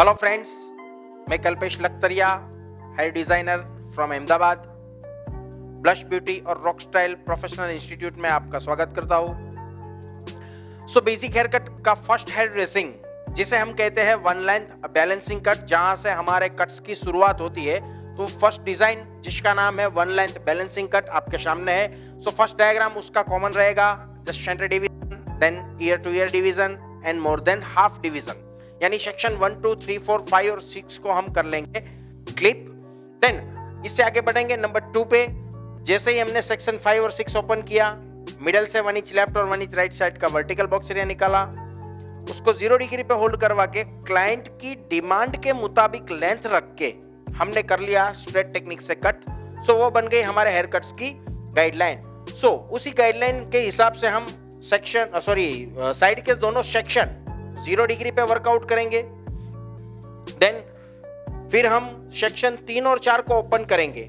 Hello friends, मैं Kalpesh Lakhtariya, hair designer from Ahmedabad, blush beauty और rock style professional institute में आपका स्वागत करता हूं। सो बेसिक हेयर कट का फर्स्ट हेयर ड्रेसिंग, जिसे हम कहते हैं वन लेंथ बैलेंसिंग कट, जहां से हमारे कट्स की शुरुआत होती है, तो फर्स्ट डिजाइन जिसका नाम है वन लेंथ बैलेंसिंग कट आपके सामने है। सो फर्स्ट डायग्राम उसका कॉमन रहेगा, just centre division, then ear to ear division and more than half division, यानी सेक्शन 1 2 3 4 5 और 6 को हम कर लेंगे क्लिप। देन इससे आगे बढ़ेंगे नंबर 2 पे। जैसे ही हमने सेक्शन 5 और 6 ओपन किया, मिडल से 1 इंच लेफ्ट और 1 इंच राइट साइड का वर्टिकल बॉक्स एरिया निकाला, उसको 0 डिग्री पे होल्ड करवा के क्लाइंट की डिमांड के मुताबिक लेंथ रख के हमने कर लिया स्ट्रेट टेक्निक से कट। सो वो बन गई हमारे हेयर कट्स की गाइडलाइन। सो उसी गाइडलाइन के हिसाब से हम सेक्शन साइड के दोनों सेक्शन 0 डिग्री पे वर्कआउट करेंगे। देन फिर हम सेक्शन 3 और 4 को ओपन करेंगे,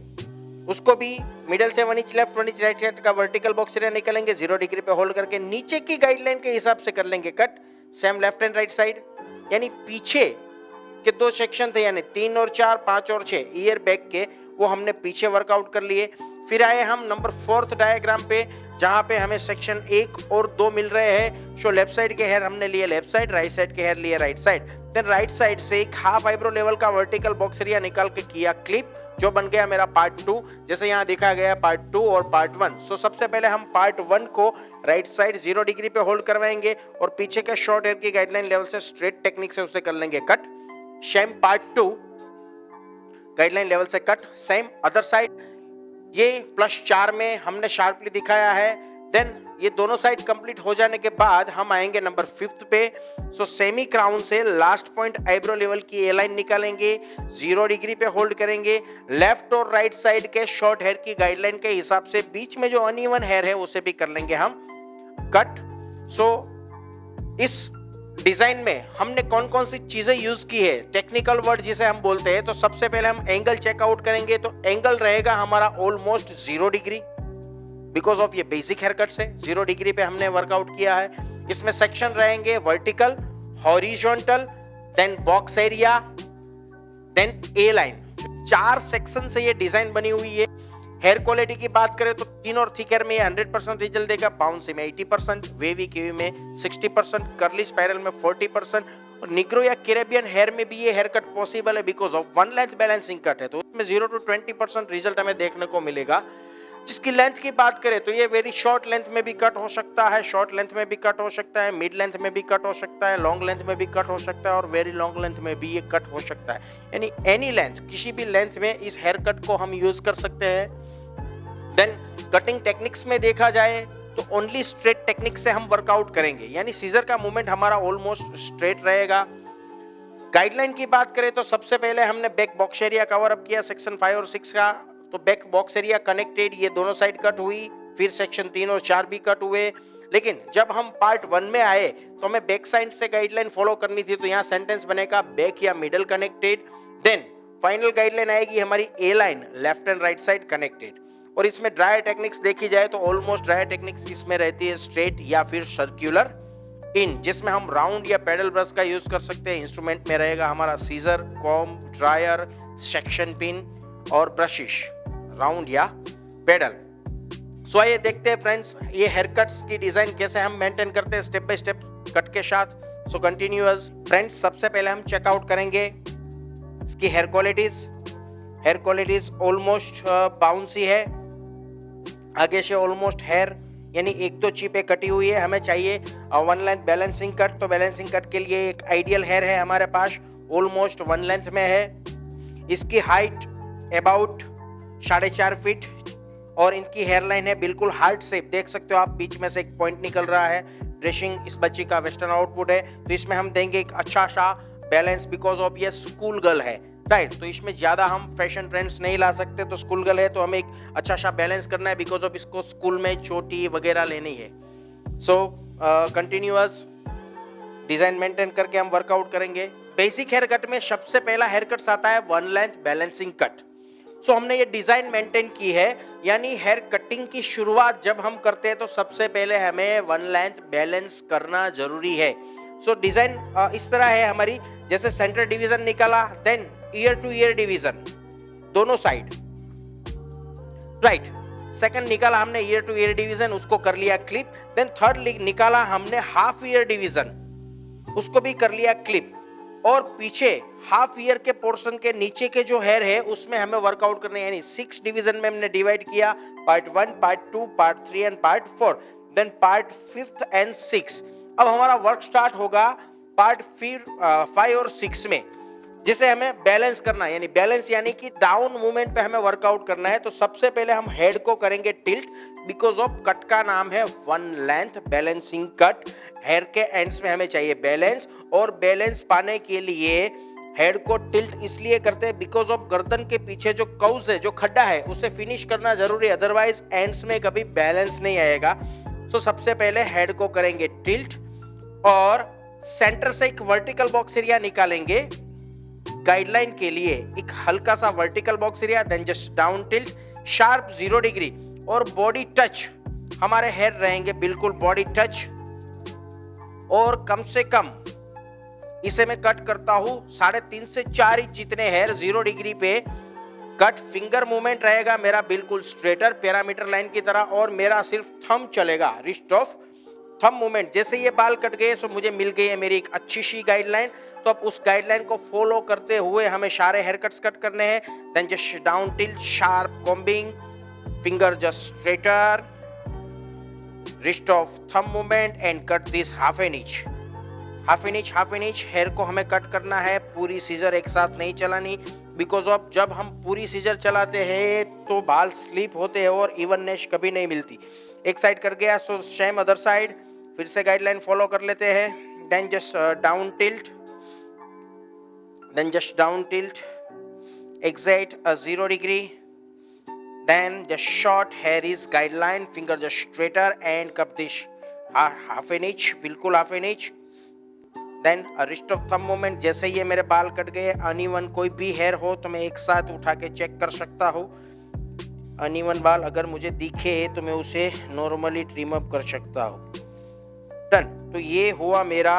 उसको भी मिडल से 1 inch left 1 inch right side का वर्टिकल बॉक्स एरिया निकालेंगे, 0 डिग्री पे होल्ड करके नीचे की गाइडलाइन के हिसाब से कर लेंगे cut, same left and right side. यानी पीछे के दो सेक्शन थे, यानी 3 और 4, 5 और 6 ईयर बैक के, वो हमने पीछे वर्कआउट कर लिए। फिर आए हम नंबर 4th डायग्राम पे, जहां पे हमें सेक्शन 1 और 2 मिल रहे हैं। सो लेफ्ट साइड के हेयर हमने लिए लेफ्ट साइड, राइट साइड के हेयर लिए right side. Then right side से एक हाफ आईब्रो लेवल का वर्टिकल बॉक्स एरिया निकाल के किया क्लिप, जो बन गया मेरा पार्ट 2, जैसे यहाँ दिखा गया पार्ट 2 और पार्ट 1। सो सबसे पहले हम पार्ट 1 को राइट साइड 0 डिग्री पे होल्ड करवाएंगे और पीछे के शॉर्ट हेयर की गाइडलाइन लेवल से स्ट्रेट टेक्निक से उसे कर लेंगे cut. Same part 2 guideline level से कट, सेम अदर साइड। ये +4 में हमने शार्पली दिखाया है। देन ये दोनों साइड कंप्लीट हो जाने के बाद हम आएंगे नंबर 5th पे। सो सेमी क्राउन से लास्ट पॉइंट आईब्रो लेवल की ए लाइन निकालेंगे, 0 डिग्री पे होल्ड करेंगे, लेफ्ट और राइट साइड के शॉर्ट हेयर की गाइडलाइन के हिसाब से बीच में जो अनइवन हेयर है उसे भी कर लेंगे हम कट। सो इस डिजाइन में हमने कौन कौन सी चीजें यूज की है, टेक्निकल वर्ड जिसे हम बोलते हैं, तो सबसे पहले हम एंगल चेकआउट करेंगे। तो एंगल रहेगा हमारा ऑलमोस्ट 0 डिग्री, बिकॉज ऑफ ये बेसिक हेयर कट से 0 डिग्री पे हमने वर्कआउट किया है। इसमें सेक्शन रहेंगे vertical, horizontal, then box area, then A line. 4 section से ये डिजाइन बनी हुई है। हेयर क्वालिटी की बात करें तो थिन और थिक हेयर में 100% रिजल्ट देगा, बाउंसी में 80%, वेवी कीवी में 60%, कर्ली स्पाइरल में 40%, और निग्रो या कैरेबियन हेयर में भी ये हेयर कट पॉसिबल है because of one length balancing cut है। तो उसमें 0 to 20% रिजल्ट हमें देखने को मिलेगा। जिसकी लेंथ की बात करें तो ये वेरी शॉर्ट लेंथ में भी कट हो सकता है, शॉर्ट लेंथ में भी कट हो सकता है, मिड लेंथ में भी कट हो सकता है, लॉन्ग लेंथ में भी कट हो सकता है, और वेरी लॉन्ग लेंथ में भी ये कट हो सकता है। यानी एनी लेंथ, किसी भी लेंथ में इस हेयर कट को हम यूज कर सकते हैं। देन कटिंग टेक्निक्स में देखा जाए तो ओनली स्ट्रेट टेक्निक से हम वर्कआउट करेंगे, यानी सीजर का मूवमेंट हमारा ऑलमोस्ट स्ट्रेट रहेगा। गाइडलाइन की बात करें तो सबसे पहले हमने back box area cover up किया सेक्शन 5 और 6 का, तो बैक बॉक्स एरिया कनेक्टेड, ये दोनों साइड कट हुई। फिर सेक्शन 3 और 4 भी कट हुए। लेकिन जब हम पार्ट 1 में आए तो हमें बैक साइड से गाइडलाइन फॉलो करनी थी, तो यहाँ सेंटेंस बनेगा बैक या middle connected. Then final guideline आएगी हमारी A line, left and right side connected. और इसमें ड्रायर टेक्निक्स देखी जाए तो ऑलमोस्ट ड्रायर टेक्निक्स इसमें रहती है स्ट्रेट या फिर सर्कुलर इन, जिसमें हम राउंड या पेडल ब्रश का यूज कर सकते हैं। इंस्ट्रूमेंट में रहेगा हमारा scissor, comb, dryer, section pin और ब्रशिश, राउंड या पेडल। सो आइए देखते हैं फ्रेंड्स, ये हेयर कट्स की डिजाइन कैसे हम मेंटेन करते हैं स्टेप बाय स्टेप कट के साथ। सो कंटिन्यूअस फ्रेंड्स, सबसे पहले हम चेकआउट करेंगे इसकी hair qualities. Hair qualities almost bouncy है, आगे से ऑलमोस्ट हेयर यानी 1-2 चिपे कटी हुई है। हमें चाहिए वन लेंथ बैलेंसिंग कट, तो बैलेंसिंग कट के लिए एक आइडियल हेयर है हमारे पास, ऑलमोस्ट 1 लेंथ में है। इसकी हाइट अबाउट 4.5 फीट और इनकी हेयरलाइन है बिल्कुल हार्ट शेप, देख सकते हो आप, बीच में से एक पॉइंट निकल रहा है। ड्रेसिंग इस बच्ची का वेस्टर्न आउटपुट है, तो इसमें हम देंगे एक अच्छा सा बैलेंस, बिकॉज ऑफ ये स्कूल गर्ल है, राइट। तो इसमें ज्यादा हम फैशन ट्रेंड्स नहीं ला सकते, तो स्कूल गर्ल है तो हमें एक अच्छा सा बैलेंस करना है, बिकॉज ऑफ इसको स्कूल में चोटी वगैरह लेनी है। सो कंटिन्यूअस डिजाइन मेंटेन करके हम वर्कआउट करेंगे। बेसिक हेयर कट में सबसे पहला हेयर कट्स आता है वन लेंथ बैलेंसिंग कट। सो हमने ये डिजाइन मेंटेन की है, यानी हेयर कटिंग की शुरुआत जब हम करते हैं तो सबसे पहले हमें वन लेंथ बैलेंस करना जरूरी है। सो डिजाइन इस तरह है हमारी, जैसे सेंटर डिवीजन निकाला, then ear to ear division दोनों साइड, राइट। सेकंड निकाला हमने ईयर टू ईयर डिवीजन, उसको कर लिया क्लिप। देन थर्ड निकाला हमने हाफ ईयर डिवीजन, उसको भी कर लिया क्लिप। और पीछे हाफ ईयर के पोर्शन के नीचे के जो हेयर है उसमें हमें वर्कआउट करने, यानी 6 डिवीजन में हमने डिवाइड किया, part 1, part 2, part 3 and part 4, then part 5th and 6। अब हमारा वर्क स्टार्ट होगा पार्ट 5 और 6 में, जिसे हमें बैलेंस करना, यानी बैलेंस यानी कि डाउन मूवमेंट पे हमें वर्कआउट करना है। तो सबसे पहले हम हेड को करेंगे टिल्ट, बिकॉज ऑफ कट का नाम है one length balancing cut. Hair के एंड्स में हमें चाहिए बैलेंस, और बैलेंस पाने के लिए हेड को टिल्ट इसलिए करते हैं बिकॉज ऑफ गर्दन के पीछे जो कर्व्स है, जो खड्डा है, उसे फिनिश करना जरूरी, अदरवाइज एंड्स में कभी बैलेंस नहीं आएगा। तो सबसे पहले हेड को करेंगे टिल्ट और सेंटर से एक वर्टिकल बॉक्स एरिया निकालेंगे गाइडलाइन के लिए, एक हल्का सा vertical box area. Then just down tilt, sharp 0 degree, और बॉडी टच, हमारे हेयर रहेंगे बिल्कुल बॉडी टच। और कम से कम इसे मैं कट करता हूं 3.5 से 4 इंच जितने हेयर 0 डिग्री पे कट। फिंगर मूवमेंट रहेगा मेरा बिल्कुल स्ट्रेटर पैरामीटर लाइन की तरह, और मेरा सिर्फ थंब चलेगा, रिस्ट ऑफ थंब मूवमेंट। जैसे ये बाल कट गए तो मुझे मिल गई है मेरी एक अच्छी सी गाइडलाइन। तो अब उस गाइडलाइन को फॉलो करते हुए हमें सारे हेयर कट्स कट करने हैं। Then just down tilt, sharp combing, finger just straighter, wrist of thumb movement and cut this half an inch. Half an inch hair को हमें कट करना है, पूरी सीजर एक साथ नहीं चलानी, बिकॉज ऑफ जब हम पूरी सीजर चलाते हैं तो बाल स्लिप होते हैं और इवननेस कभी नहीं मिलती। एक साइड कर गया, सो सेम अदर साइड, फिर से गाइडलाइन फॉलो कर लेते हैं। Then just down tilt, then just down tilt, exit a 0 degree, then just short hair is guideline, finger just straighter and cut this half an inch, बिल्कुल half an inch। then a wrist of thumb movement, जैसे ये मेरे बाल cut गए, uneven कोई भी hair हो तो मैं एक साथ उठा के चेक कर सकता हूँ। अनइवन बाल अगर मुझे दिखे तो मैं उसे नॉर्मली ट्रिम अप कर सकता हूँ। डन। तो ये हुआ मेरा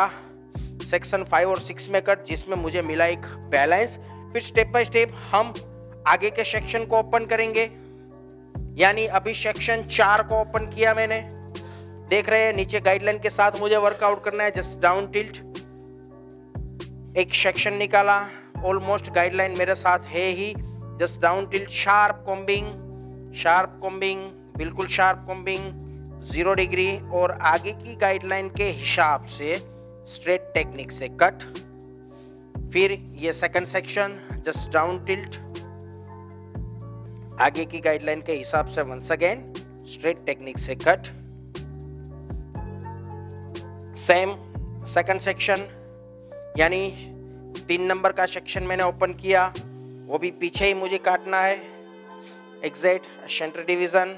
सेक्शन 5 और 6 में कट, जिसमें मुझे मिला एक बैलेंस। फिर स्टेप बाय स्टेप हम आगे के सेक्शन को ओपन करेंगे, यानी अभी सेक्शन 4 को ओपन किया मैंने, देख रहे हैं नीचे गाइडलाइन के साथ मुझे वर्कआउट करना है। जस्ट डाउन टिल्ट, एक सेक्शन निकाला, ऑलमोस्ट गाइडलाइन मेरे साथ है ही। Just down tilt, sharp combing, बिल्कुल शार्प कॉम्बिंग 0 डिग्री, और आगे की गाइडलाइन के हिसाब से स्ट्रेट टेक्निक से कट। फिर ये second section, just down tilt, आगे की गाइडलाइन के हिसाब से वंस अगेन स्ट्रेट टेक्निक से कट। सेम सेकंड सेक्शन, यानी 3 नंबर का सेक्शन मैंने ओपन किया, वो भी पीछे ही मुझे काटना है। एग्जैक्ट सेंटर डिवीजन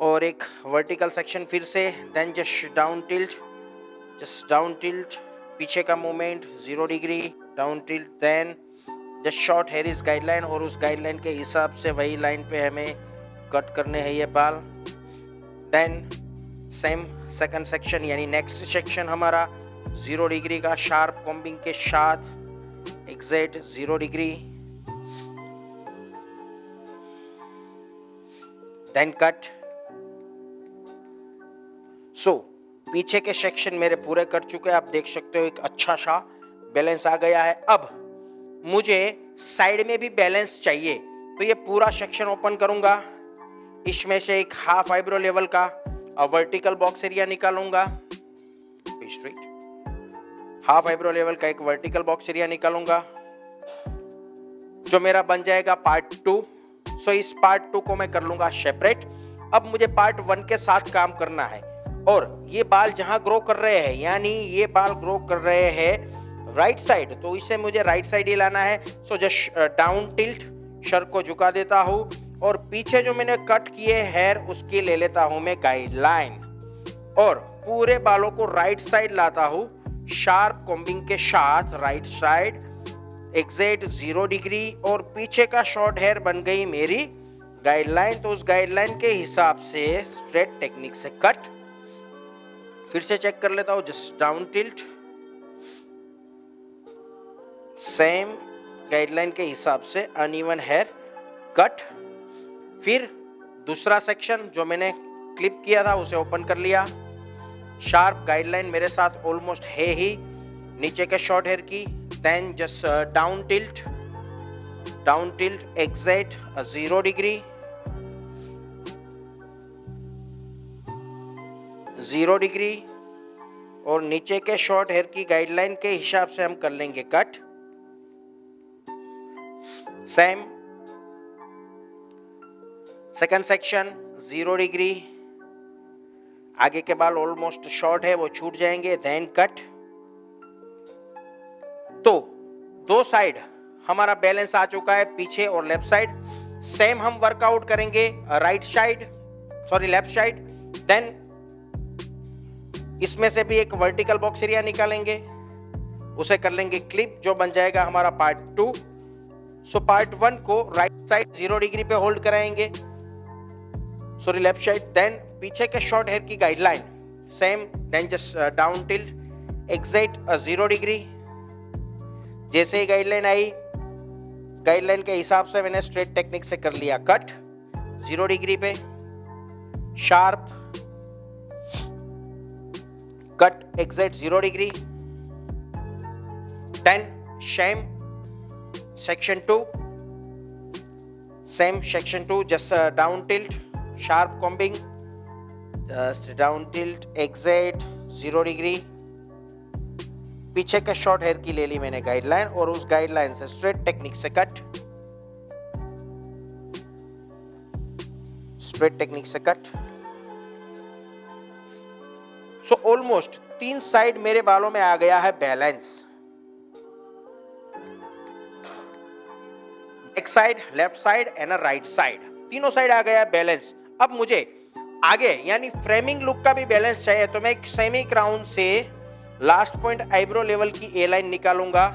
और एक वर्टिकल सेक्शन फिर से। देन जस्ट डाउन टिल्ट, पीछे का movement 0 degree, down tilt, then just short hair is guideline, और उस गाइडलाइन के हिसाब से वही लाइन पे हमें कट करने हैं ये बाल। देन सेम सेकंड सेक्शन, यानी नेक्स्ट सेक्शन हमारा 0 डिग्री का शार्प कॉम्बिंग के साथ, एग्जैक्ट 0 डिग्री, देन कट। सो पीछे के सेक्शन मेरे पूरे कट चुके हैं, आप देख सकते हो एक अच्छा सा बैलेंस आ गया है। अब मुझे साइड में भी बैलेंस चाहिए, तो ये पूरा सेक्शन ओपन करूंगा, इसमें से एक हाफ आईब्रो लेवल का वर्टिकल बॉक्स एरिया निकालूंगा, हाफ आईब्रो लेवल का एक वर्टिकल बॉक्स एरिया निकालूंगा, जो मेरा बन जाएगा पार्ट 2। सो इस पार्ट 2 को मैं कर लूंगा सेपरेट। अब मुझे पार्ट 1 के साथ काम करना है, और ये बाल जहां ग्रो कर रहे हैं, यानी ये बाल ग्रो कर रहे हैं राइट साइड, तो इसे मुझे राइट साइड ही लाना है। So just down tilt, sir को झुका देता हूं, और पीछे जो मैंने कट किए हेयर उसकी ले लेता हूं मैं गाइडलाइन, और पूरे बालों को राइट साइड लाता हूं शार्प कॉम्बिंग के साथ, राइट साइड, एग्जैक्ट 0 डिग्री, और पीछे का शॉर्ट हेयर बन गई मेरी गाइडलाइन। तो उस गाइडलाइन के हिसाब से स्ट्रेट टेक्निक से कट। फिर से चेक कर लेता हूं, just down tilt, same guideline के हिसाब से अनइवन हेयर कट। फिर दूसरा सेक्शन जो मैंने क्लिप किया था उसे ओपन कर लिया। शार्प गाइडलाइन मेरे साथ ऑलमोस्ट है ही नीचे के शॉर्ट हेयर की। Then just down tilt exact 0 degree, 0 degree और नीचे के शॉर्ट हेयर की गाइडलाइन के हिसाब से हम कर लेंगे cut. Same second section 0 degree, आगे के बाल ऑलमोस्ट शॉर्ट है वो छूट जाएंगे। Then cut. तो दो साइड हमारा बैलेंस आ चुका है, पीछे और लेफ्ट साइड। सेम हम वर्कआउट करेंगे लेफ्ट साइड। देन इसमें से भी एक वर्टिकल बॉक्स एरिया निकालेंगे, उसे कर लेंगे क्लिप, जो बन जाएगा हमारा पार्ट 2। सो पार्ट 1 को राइट साइड 0 डिग्री पे होल्ड कराएंगे, लेफ्ट साइड। देन पीछे के शॉर्ट हेयर की guideline same, then just down tilt exact 0 degree. जैसे ही गाइडलाइन आई, गाइडलाइन के हिसाब से मैंने स्ट्रेट टेक्निक से कर लिया कट 0 डिग्री पे। Sharp cut exact 0 degree. 10 same section 2, same section 2 just down tilt sharp combing, just down tilt exact 0 degree. पीछे के शॉर्ट हेयर की ले ली मैंने गाइडलाइन और उस गाइडलाइन से स्ट्रेट टेक्निक से कट, स्ट्रेट टेक्निक से कट। सो ऑलमोस्ट 3 साइड मेरे बालों में आ गया है बैलेंस। एक side, left side and right side, तीनों साइड आ गया है बैलेंस। अब मुझे आगे यानी फ्रेमिंग लुक का भी बैलेंस चाहिए, तो मैं एक सेमी क्राउन से लास्ट पॉइंट आईब्रो लेवल की ए लाइन निकालूंगा।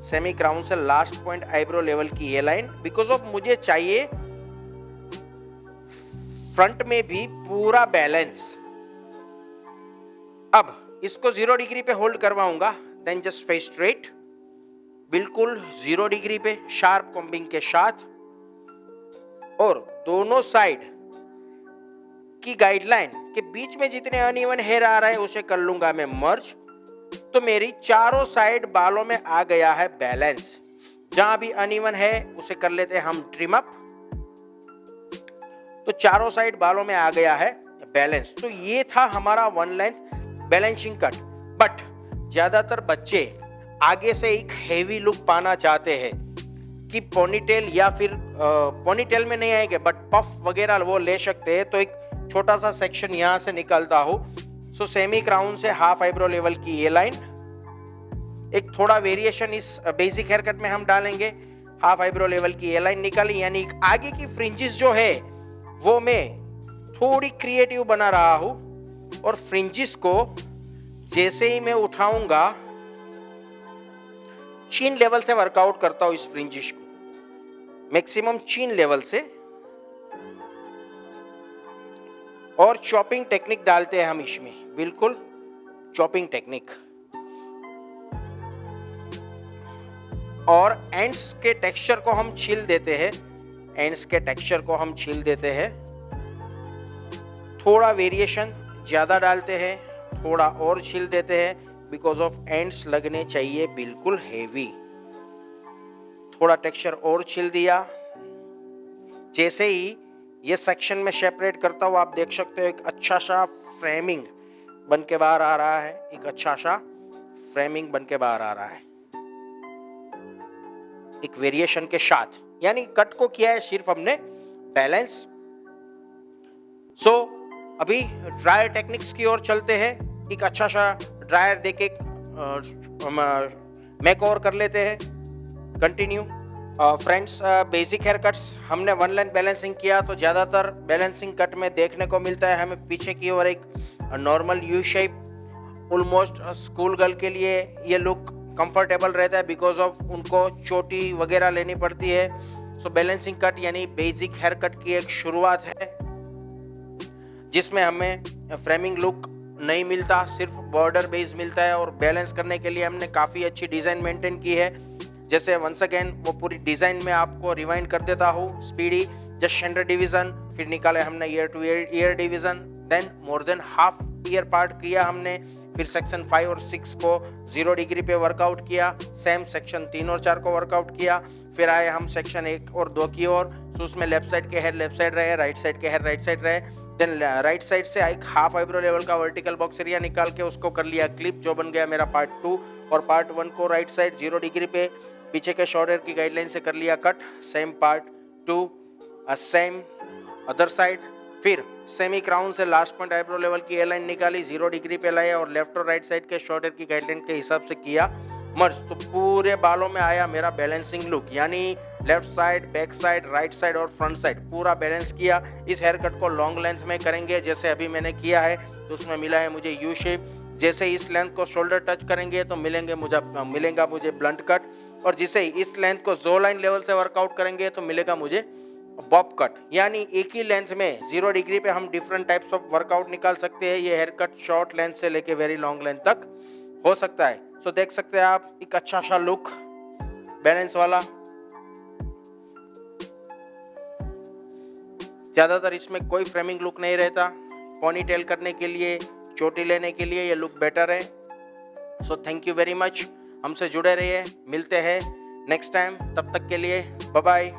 सेमी क्राउन से लास्ट पॉइंट आईब्रो लेवल की ए लाइन, बिकॉज ऑफ मुझे चाहिए फ्रंट में भी पूरा बैलेंस। अब इसको 0 डिग्री पे होल्ड करवाऊंगा, देन जस्ट फेस स्ट्रेट, बिल्कुल 0 डिग्री पे शार्प कॉम्बिंग के साथ। और दोनों साइड की गाइडलाइन के बीच में जितने अनइवन हेयर आ रहा है उसे कर लूंगा मैं मर्ज। तो मेरी चारों साइड बालों में आ गया है बैलेंस। जहां भी अनइवन है उसे कर लेते हैं हम ट्रिम अप। तो चारों साइड बालों में आ गया है बैलेंस। तो ये था हमारा 1 लेंथ बैलेंसिंग कट। बट ज्यादातर बच्चे आगे से एक हेवी लुक पाना चाहते हैं कि पोनीटेल या फिर पोनीटेल में नहीं आएंगे बट पफ वगैरह वो ले सकते हैं। तो एक छोटा सा सेक्शन यहां से निकालता हूं। सो सेमी क्राउन से हाफ आईब्रो लेवल की ये लाइन, एक थोड़ा वेरिएशन इस बेसिक हेयर कट में हम डालेंगे। हाफ आईब्रो लेवल की ये लाइन निकाली, यानी आगे की फ्रिंजेस जो है वो मैं थोड़ी क्रिएटिव बना रहा हूं। और फ्रिंजेस को जैसे ही मैं उठाऊंगा चीन लेवल से वर्कआउट करता हूं इस फ्रिंजिश को, मैक्सिमम चीन लेवल से। और चॉपिंग टेक्निक डालते हैं हम इसमें, बिल्कुल चॉपिंग टेक्निक। और एंड्स के टेक्सचर को हम छील देते हैं, एंड्स के टेक्सचर को हम छील देते हैं। थोड़ा वेरिएशन ज्यादा डालते हैं, थोड़ा और छील देते हैं, बिकॉज ऑफ एंड्स लगने चाहिए बिल्कुल हेवी। थोड़ा टेक्सचर और छील दिया। जैसे ही ये सेक्शन में सेपरेट करता हूं, आप देख सकते हो एक अच्छा सा फ्रेमिंग बन के बाहर आ रहा है, एक अच्छा सा फ्रेमिंग बन के बाहर आ रहा है एक वेरिएशन के साथ। यानी कट को किया है सिर्फ हमने बैलेंस। सो अभी ड्रायर टेक्निक्स की ओर चलते हैं। एक अच्छा सा ड्रायर देके मेक ओवर कर लेते हैं। Continue friends, basic hair cuts हमने 1 लेंथ बैलेंसिंग किया, तो ज्यादातर बैलेंसिंग कट में देखने को मिलता है हमें पीछे की ओर एक normal U shape. Almost school girl के लिए ये लुक कंफर्टेबल रहता है, बिकॉज ऑफ उनको चोटी वगैरह लेनी पड़ती है। सो बैलेंसिंग कट यानी बेसिक हेयर कट की एक शुरुआत है, जिसमें हमें फ्रेमिंग लुक नहीं मिलता, सिर्फ बॉर्डर बेस मिलता है। और बैलेंस करने के लिए हमने काफ़ी अच्छी डिज़ाइन मेंटेन की है। जैसे वंस अगेन वो पूरी डिज़ाइन में आपको रिवाइंड कर देता हूँ। स्पीडी, जस्ट सेंटर डिवीज़न, फिर निकाले हमने ear to ear division, then more than half ear part किया हमने, फिर सेक्शन 5 और 6 को 0 डिग्री पे वर्कआउट किया, सेम सेक्शन 3 और 4 को वर्कआउट किया। फिर आए हम सेक्शन 1 और 2 की ओर, तो उसमें लेफ्ट साइड के हेड लेफ्ट साइड रहे, राइट साइड के हेड राइट साइड रहे। देन राइट साइड से एक हाफ आईब्रो लेवल का वर्टिकल बॉक्स एरिया निकाल के उसको कर लिया क्लिप, जो बन गया मेरा पार्ट 2। और पार्ट 1 को राइट साइड 0 डिग्री पे पीछे के शोल्डर की गाइडलाइन से कर लिया cut. Same part 2, same other side. फिर सेमी क्राउन से लास्ट पॉइंट आईब्रो लेवल की एलाइन निकाली, 0 डिग्री पे लाया और लेफ्ट और राइट साइड के शोल्डर की गाइडलाइन के हिसाब से किया मर्ज। तो पूरे बालों में आया मेरा बैलेंसिंग लुक, यानी left side, back side, right side और फ्रंट साइड पूरा बैलेंस किया। इस हेयर कट को लॉन्ग लेंथ में करेंगे जैसे अभी मैंने किया है, तो उसमें मिला है मुझे यू शेप। जैसे इस लेंथ को शोल्डर टच करेंगे तो मिलेगा मुझे ब्लंट कट, और जिसे इस लेंथ को जो लाइन लेवल से वर्कआउट करेंगे तो मिलेगा मुझे बॉब कट। यानी एक ही लेंथ में 0 डिग्री पे हम डिफरेंट टाइप्स ऑफ वर्कआउट निकाल सकते हैं। ये हेयर कट शॉर्ट लेंथ से लेके वेरी लॉन्ग लेंथ तक हो सकता है। सो देख सकते हैं आप एक अच्छा सा लुक बैलेंस वाला। ज्यादातर इसमें कोई फ्रेमिंग लुक नहीं रहता। पोनी टेल करने के लिए, चोटी लेने के लिए ये लुक बेटर है। So thank you very much, हमसे जुड़े रहिए, मिलते हैं नेक्स्ट टाइम, तब तक के लिए बाय बाय।